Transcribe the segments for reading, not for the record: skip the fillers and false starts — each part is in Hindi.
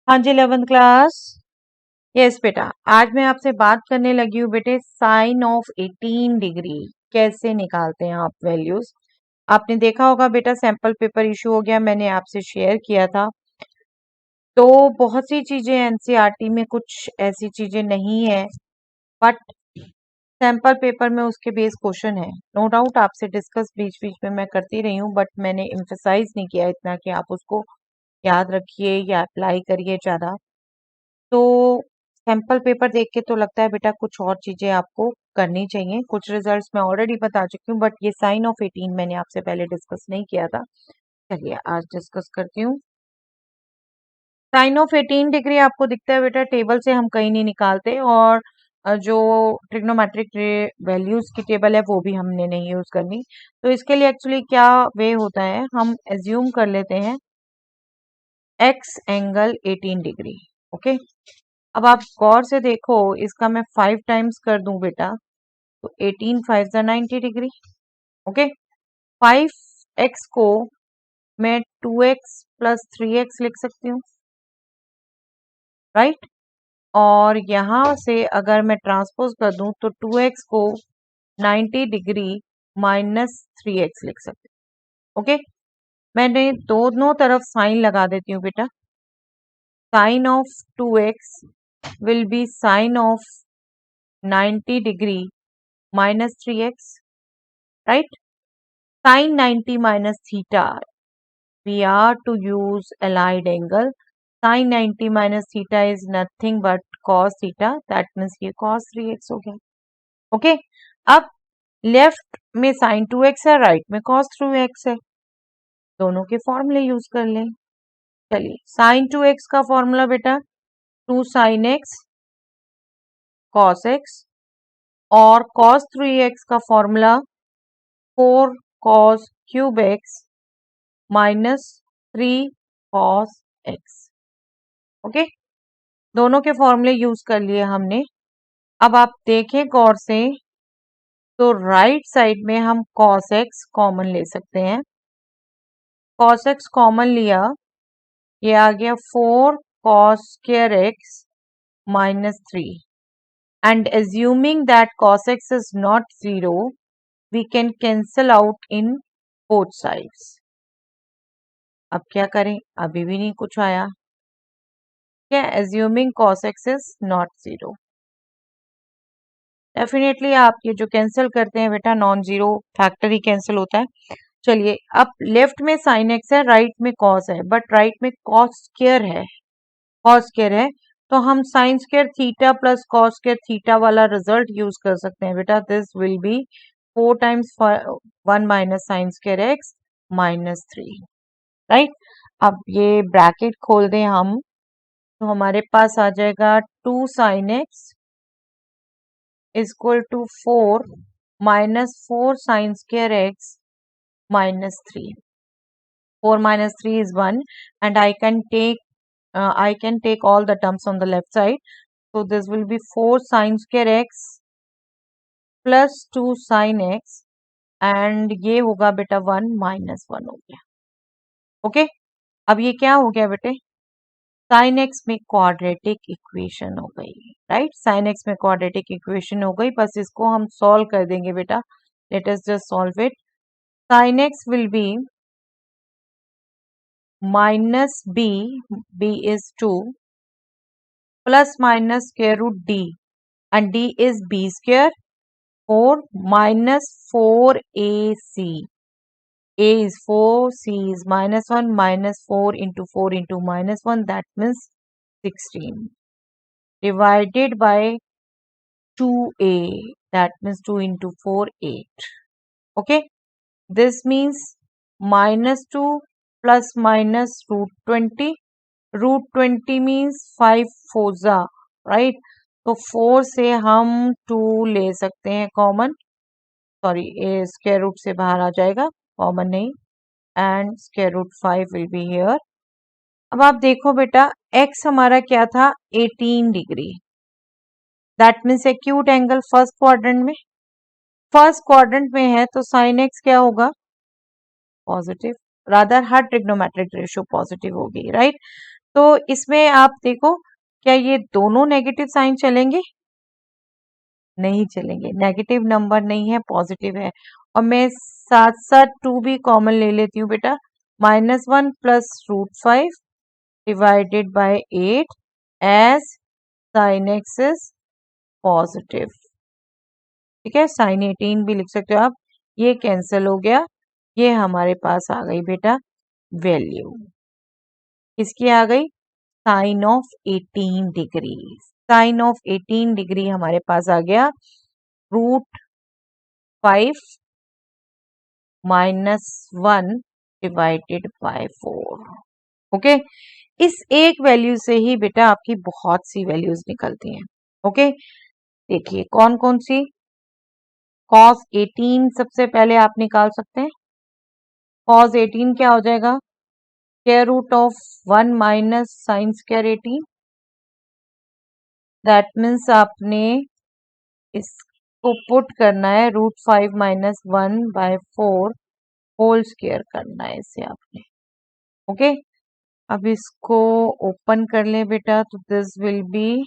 हाँ जी 11th क्लास। यस बेटा, आज मैं आपसे बात करने लगी हूँ बेटे साइन ऑफ 18 डिग्री कैसे निकालते हैं आप वैल्यूज। आपने देखा होगा बेटा, सैंपल पेपर इशू हो गया, मैंने आपसे शेयर किया था। तो बहुत सी चीजें एनसीईआरटी में कुछ ऐसी चीजें नहीं है, बट सैंपल पेपर में उसके बेस क्वेश्चन है। नो डाउट आपसे डिस्कस बीच बीच में मैं करती रही हूँ, बट मैंने एम्फेसाइज नहीं किया इतना कि आप उसको याद रखिए या अप्लाई करिए ज्यादा। तो सैंपल पेपर देख के तो लगता है बेटा कुछ और चीजें आपको करनी चाहिए। कुछ रिजल्ट्स मैं ऑलरेडी बता चुकी हूँ, बट ये साइन ऑफ 18 मैंने आपसे पहले डिस्कस नहीं किया था। चलिए आज डिस्कस करती हूँ। साइन ऑफ 18 डिग्री आपको दिखता है बेटा, टेबल से हम कहीं नहीं निकालते, और जो ट्रिग्नोमेट्रिक वैल्यूज की टेबल है वो भी हमने नहीं यूज करनी। तो इसके लिए एक्चुअली क्या वे होता है, हम एज्यूम कर लेते हैं एक्स एंगल 18 डिग्री। ओके, अब आप गौर से देखो, इसका मैं 5 टाइम्स कर दूं बेटा तो 18 5 जा 90 डिग्री। ओके, 5x को मैं 2x प्लस 3x लिख सकती हूँ, राइट। और यहां से अगर मैं ट्रांसपोज कर दूं तो 2x को 90 डिग्री माइनस 3x लिख सकती हूँ। ओके, मैंने दोनों तरफ साइन लगा देती हूँ बेटा। Sine of 2x will be sine of 90 degree minus 3x, right? Sin 90 minus theta, we are to use allied angle. Sin 90 minus theta is nothing but cos theta, that means ये cos 3x हो गया। ओके, अब लेफ्ट में sin 2x है, राइट में cos 3x है, दोनों के फॉर्मूले यूज कर लें। चलिए, sin 2x का फॉर्मूला बेटा 2 sin x cos x, और cos 3x का formula 4 cos cube x minus 3 cos x। Okay, दोनों के फॉर्मूले यूज कर लिए हमने। अब आप देखें गौर से, तो राइट साइड में हम cos x कॉमन ले सकते हैं। cos x कॉमन लिया, ये आ गया 4 cos square x minus 3, and assuming that cos x is not 0, we can cancel out in both sides। अब क्या करें, अभी भी नहीं कुछ आया क्या, assuming cos x is not 0। Definitely आप ये जो कैंसिल करते हैं बेटा, नॉन जीरो फैक्टर ही कैंसिल होता है। चलिए, अब लेफ्ट में साइन एक्स है, राइट में कॉस है, बट राइट में कॉस स्क्वायर है, कॉस स्क्वायर है, तो हम sine square theta plus cos square theta वाला रिजल्ट यूज कर सकते हैं बेटा। This will B 4 times 1 minus sine square x minus 3, right. अब ये ब्रैकेट खोल दें हम, तो हमारे पास आ जाएगा 2 sine x is equal to 4 minus 4 sin square x minus 3. 4 minus 3 is 1, and I can take all the terms on the left side. So this will be 4 sin square x plus 2 sin x, and ये होगा बेटा 1 minus 1 हो गया। ओके, अब ये क्या हो गया बेटे, साइन एक्स में क्वाड्रेटिक इक्वेशन हो गई, राइट। साइन एक्स में क्वाड्रेटिक इक्वेशन हो गई, बस इसको हम सॉल्व कर देंगे बेटा। Let us just solve it. Sine x will be minus b, b is 2, plus minus square root d, and d is b square 4 minus 4ac, a is 4, c is minus 1, minus 4 into 4 into minus 1, that means 16, divided by 2a, that means 2 into 4 8। okay, this means minus 2 plus minus root 20 means 5 4 right। तो 4 से हम 2 ले सकते हैं कॉमन, सॉरी ये स्क्वायर रूट से बाहर आ जाएगा, कॉमन नहीं, and square root 5 will be here. अब आप देखो बेटा, x हमारा क्या था 18 degree, that means acute angle first quadrant में, फर्स्ट क्वाड्रेंट में है, तो साइन एक्स क्या होगा पॉजिटिव, रादर हर ट्रिग्नोमेट्रिक रेशियो पॉजिटिव होगी, राइट। तो इसमें आप देखो क्या ये दोनों नेगेटिव साइन चलेंगे? नहीं चलेंगे, नेगेटिव नंबर नहीं है, पॉजिटिव है। और मैं साथ साथ 2 भी कॉमन ले लेती हूँ बेटा। -1 plus √5 divided by 8 as sine x is positive. ठीक है, साइन 18 भी लिख सकते हो आप। ये कैंसिल हो गया, ये हमारे पास आ गई बेटा वैल्यू। किसकी आ गई? Sine of 18 degree. Sine of 18 degree हमारे पास आ गया √5 -1 डिवाइडेड बाय 4। ओके, इस एक वैल्यू से ही बेटा आपकी बहुत सी वैल्यूज निकलती हैं। ओके, देखिए कौन कौन सी। cos 18 सबसे पहले आप निकाल सकते हैं। cos 18 क्या हो जाएगा? Square root of 1 minus sine square 18। That means आपने इसको पुट करना है √5 -1 बाय 4 होल स्क्वायर करना है इसे आपने। ओके, अब इसको ओपन कर ले बेटा, तो दिस विल बी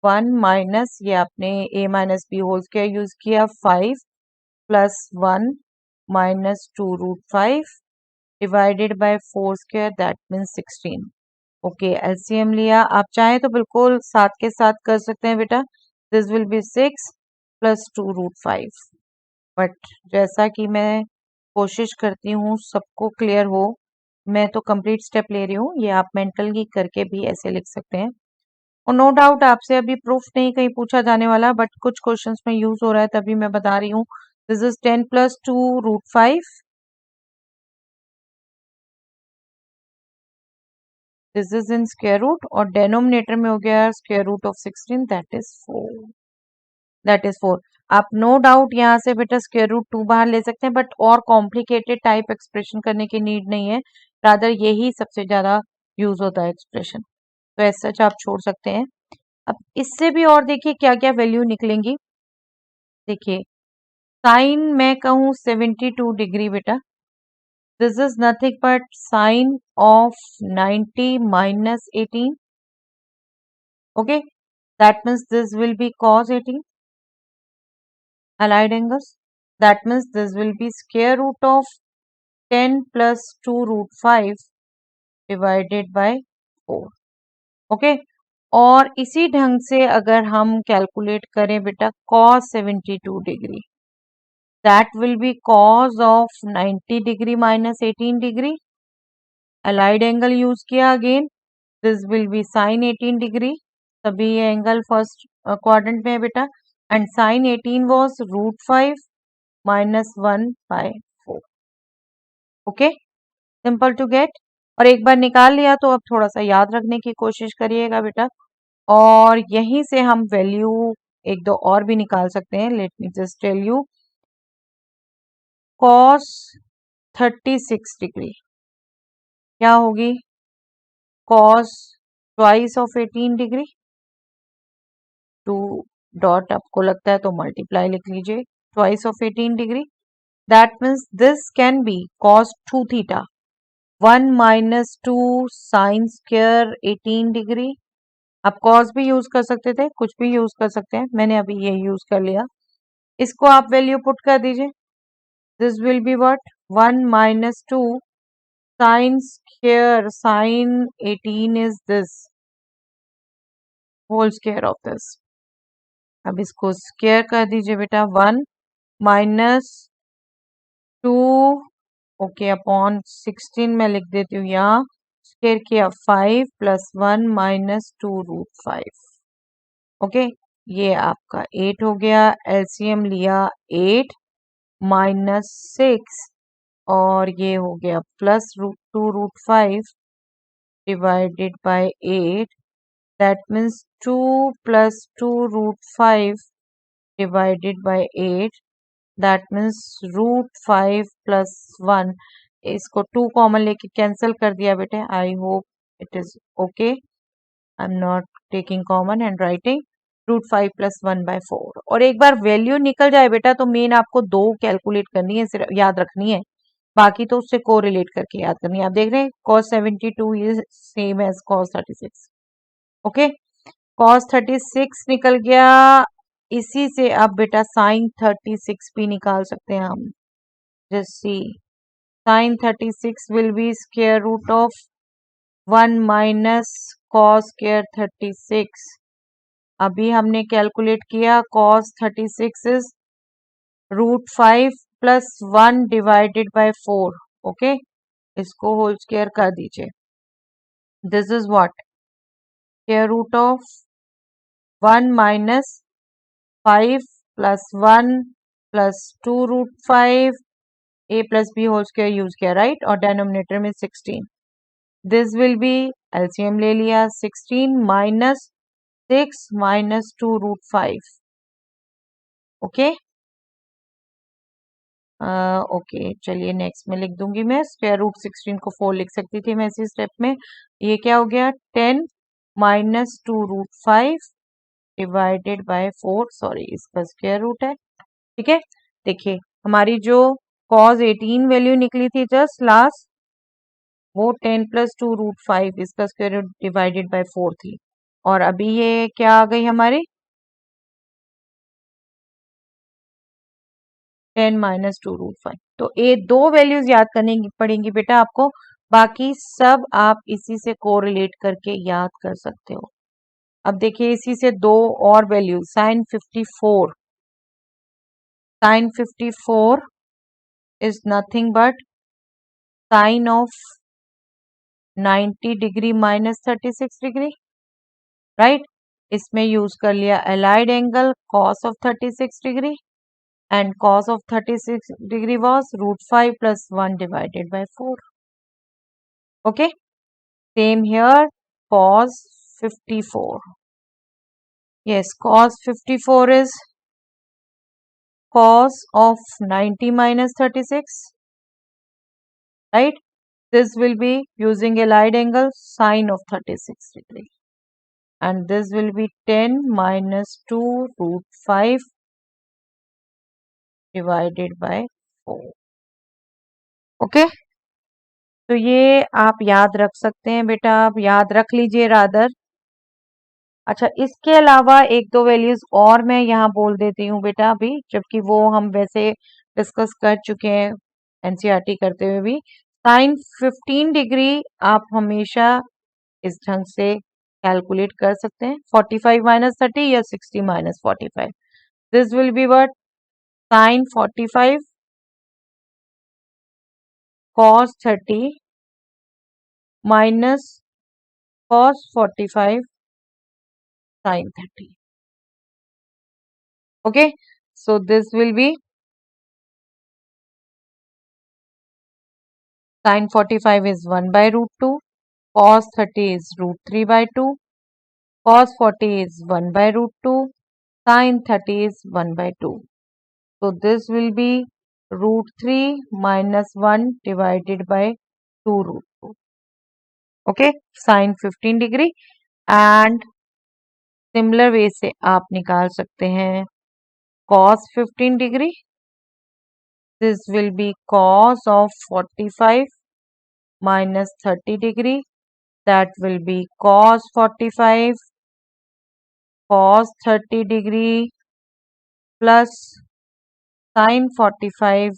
1 माइनस, ये आपने a minus B whole square use किया, 5 plus 1 minus 2√5 divided by 4 square, that means 16। Okay, LCM लिया। आप चाहे तो बिल्कुल साथ के साथ कर सकते हैं बेटा। This will B 6 plus 2√5। But जैसा कि मैं कोशिश करती हूँ सबको क्लियर हो, मैं तो कंप्लीट स्टेप ले रही हूँ, ये आप मेंटली करके भी ऐसे लिख सकते हैं। और नो डाउट आपसे अभी प्रूफ नहीं कहीं पूछा जाने वाला, बट कुछ क्वेश्चंस में यूज हो रहा है तभी मैं बता रही हूँ। This is 10 plus 2√5। This is in square root और डेनोमिनेटर में हो गया square root of 16, that is 4। That is 4। आप नो डाउट यहाँ से बेटा स्क्वायर रूट 2 बाहर ले सकते हैं, बट और कॉम्प्लिकेटेड टाइप एक्सप्रेशन करने की नीड नहीं है। रादर यही सबसे ज्यादा यूज होता है एक्सप्रेशन, तो ऐसा सच आप छोड़ सकते हैं। अब इससे भी और देखिए क्या क्या वैल्यू निकलेंगी। देखिए साइन मैं कहूँ 72 डिग्री बेटा, this is nothing but sine of 90 minus 18। Okay, that means this will be cos 18 allied angles. That means this will be square root of 10 plus 2√5 divided by 4. Okay, और इसी ढंग से अगर हम कैलकुलेट करें बेटा cos 72 degree, that will be cos of 90 degree minus 18 degree. Allied angle use किया again, this will be sine 18 degree. तभी ये एंगल फर्स्ट क्वाड्रेंट में है बेटा, and sine 18 was √5 -1 by 4। Okay, simple to get. और एक बार निकाल लिया तो अब थोड़ा सा याद रखने की कोशिश करिएगा बेटा, और यहीं से हम वैल्यू एक दो और भी निकाल सकते हैं। Let me just tell you, cos 36 degree क्या होगी? cos twice of 18 degree, 2 dot आपको लगता है तो मल्टीप्लाई लिख लीजिए, twice of 18 degree. That means this can be cos 2 theta 1 minus 2 sine square 18 degree. आप cos भी यूज कर सकते थे, कुछ भी यूज कर सकते हैं, मैंने अभी ये यूज कर लिया। इसको आप वैल्यू पुट कर दीजिए, this will be what 1 minus 2 sine square sine 18 is this whole square of this. अब इसको स्क्वायर कर दीजिए बेटा, 1 माइनस 2 ओके अपॉन 16 में लिख देती हूँ यहाँ, स्क्वायर किया 5 प्लस 1 माइनस 2√5। ओके, ये आपका 8 हो गया। एलसीएम लिया 8 माइनस 6 और ये हो गया plus √2√5 divided by 8, that means 2 plus 2√5 divided by 8, that means √5 plus 1। इसको 2 कॉमन लेके कैंसिल कर दिया बेटे। I hope it is okay, I am not taking common and writing √5 plus 1 by 4। और एक बार वैल्यू निकल जाए बेटा तो मेन आपको 2 कैलकुलेट करनी है, सिर्फ याद रखनी है। बाकी तो उससे कोरिलेट करके याद करनी है। आप देख रहे हैं cos 72 is same as cos 36। Okay, cos 36 निकल गया। इसी से अब बेटा sin 36 भी निकाल सकते हैं हम। Just see, sin 36 will be square root of 1 minus cos square 36। अभी हमने कैलकुलेट किया cos 36 is √5 plus 1 divided by 4। Okay, इसको होल स्क्वायर कर दीजिए। This is what, square root of 1 minus 5 plus 1 plus 2 √5 a plus b whole square use किया, राइट, और डिनोमिनेटर में 16। दिस विल बी, एलसीएम ले लिया, 16 माइनस 6 माइनस 2 √5। ओके, ओके चलिए नेक्स्ट में लिख दूंगी मैं। स्क्वायर रूट 16 को 4 लिख सकती थी मैं इसी स्टेप में। ये क्या हो गया, 10 माइनस 2 √5 डिवाइडेड बाय 4, सॉरी इसका स्क्वायर रूट है। ठीक है, देखिए हमारी जो cos 18 वैल्यू निकली थी जस्ट लास्ट, वो 10 प्लस 2 √5 इसका स्क्वायर रूट डिवाइडेड बाय 4 थी। और अभी ये क्या आ गई हमारी, 10 माइनस 2 √5। तो ये दो वैल्यूज याद करनी पड़ेंगी बेटा आपको, बाकी सब आप इसी से कोरिलेट करके याद कर सकते हो। अब देखिए इसी से दो और values, sin 54 is nothing but sine of 90 degree minus 36 degree, right. इसमें यूज कर लिया allied angle cos of 36 degree, and cos of 36 degree was √5 plus 1 divided by 4. Okay, same here, cos 54. Yes, cos 54 is cos of 90 minus 36, right? This will be using allied angle sine of 36 degree. And this will be 10 minus 2 √5 divided by 4. Okay? तो ये आप याद रख सकते हैं बेटा, आप याद रख लीजिए रादर। अच्छा, इसके अलावा एक दो वैल्यूज और मैं यहाँ बोल देती हूँ बेटा अभी, जबकि वो हम वैसे डिस्कस कर चुके हैं एनसीईआरटी करते हुए भी। साइन 15 डिग्री आप हमेशा इस ढंग से कैलकुलेट कर सकते हैं, 45 माइनस 30 या 60 minus 45। This will be what, sine 45 cos 30 minus cos 45 sin 30. Okay, so this will be sin 45 is 1 by √2, cos 30 is √3 by 2, cos 40 is 1 by √2, sin 30 is 1 by 2. So this will be √3 minus 1 divided by 2 √2. Okay, sin 15 degree, and similar way से आप निकाल सकते हैं cos 15 degree. This will be cos of 45 minus 30 degree. That will be cos 45 cos 30 degree plus sin 45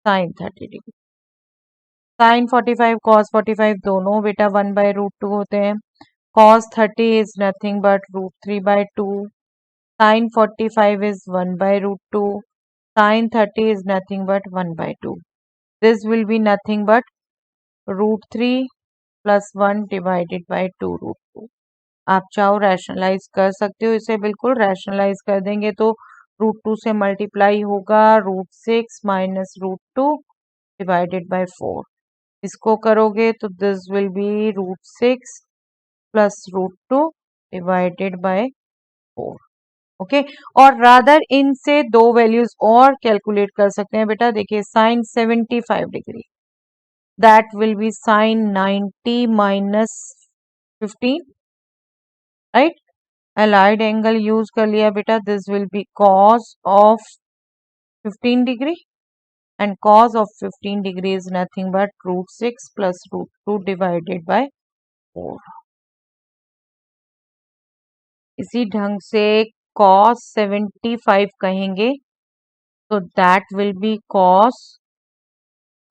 sin 30 degree. Sin 45 cos 45 दोनों बेटा 1 by √2 होते हैं। cos 30 is nothing but √3 by 2. Sin 45 is 1 by √2. Sin 30 is nothing but 1 by 2. This will be nothing but √3 plus 1 divided by 2 √2. आप चाहो रैशनलाइज कर सकते हो इसे, बिल्कुल रैशनलाइज कर देंगे तो √2 से मल्टीप्लाई होगा √6 माइनस √2 डिवाइडेड बाय 4। इसको करोगे तो this will B √6 plus √2 divided by 4। Okay, और रादर इनसे दो वैल्यूज और कैलकुलेट कर सकते हैं बेटा। देखिए sine 75 degree, that will be sine 90 minus 15, right. Allied angle use कर लिया बेटा, this will be cos of 15 degree, and cos of 15 degree is nothing but √6 plus √2 divided by 4. इसी ढंग से cos 75 कहेंगे तो that will be cos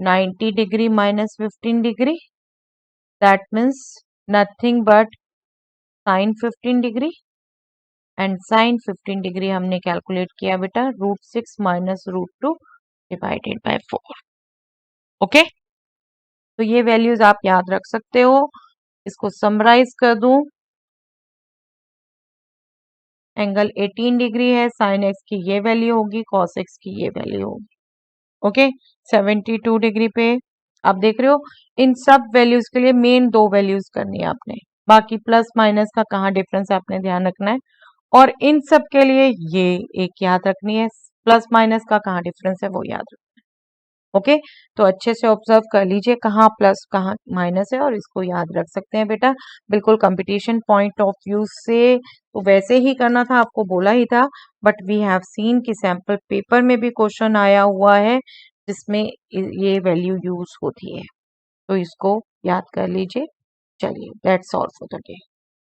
90 degree minus 15 degree. That means nothing but sin 15 degree. And sine 15 degree हमने कैलकुलेट किया बेटा √6 माइनस √2 डिवाइडेड बाय 4. ओके, तो ये वैल्यूज आप याद रख सकते हो. इसको समराइज कर दूं, एंगल 18 डिग्री है, साइन एक्स की ये वैल्यू होगी, कॉस एक्स की ये वैल्यू होगी. ओके, 72 डिग्री पे आप देख रहे हो. इन सब वैल्यूज के लिए मेन दो वैल्यूज करनी है आपने, बाकी प्लस माइनस का कहाँ डिफरेंस आपने ध्यान रखना है. और इन सब के लिए ये एक याद रखनी है, प्लस माइनस का कहाँ डिफरेंस है वो याद रखना है. ओके, तो अच्छे से ऑब्जर्व कर लीजिए कहाँ प्लस कहाँ माइनस है और इसको याद रख सकते हैं बेटा. बिल्कुल कंपटीशन पॉइंट ऑफ व्यू से तो वैसे ही करना था, आपको बोला ही था, बट वी हैव सीन कि सैंपल पेपर में भी क्वेश्चन आया हुआ है जिसमें ये वैल्यू यूज होती है, तो इसको याद कर लीजिए. चलिए, that's all for the day.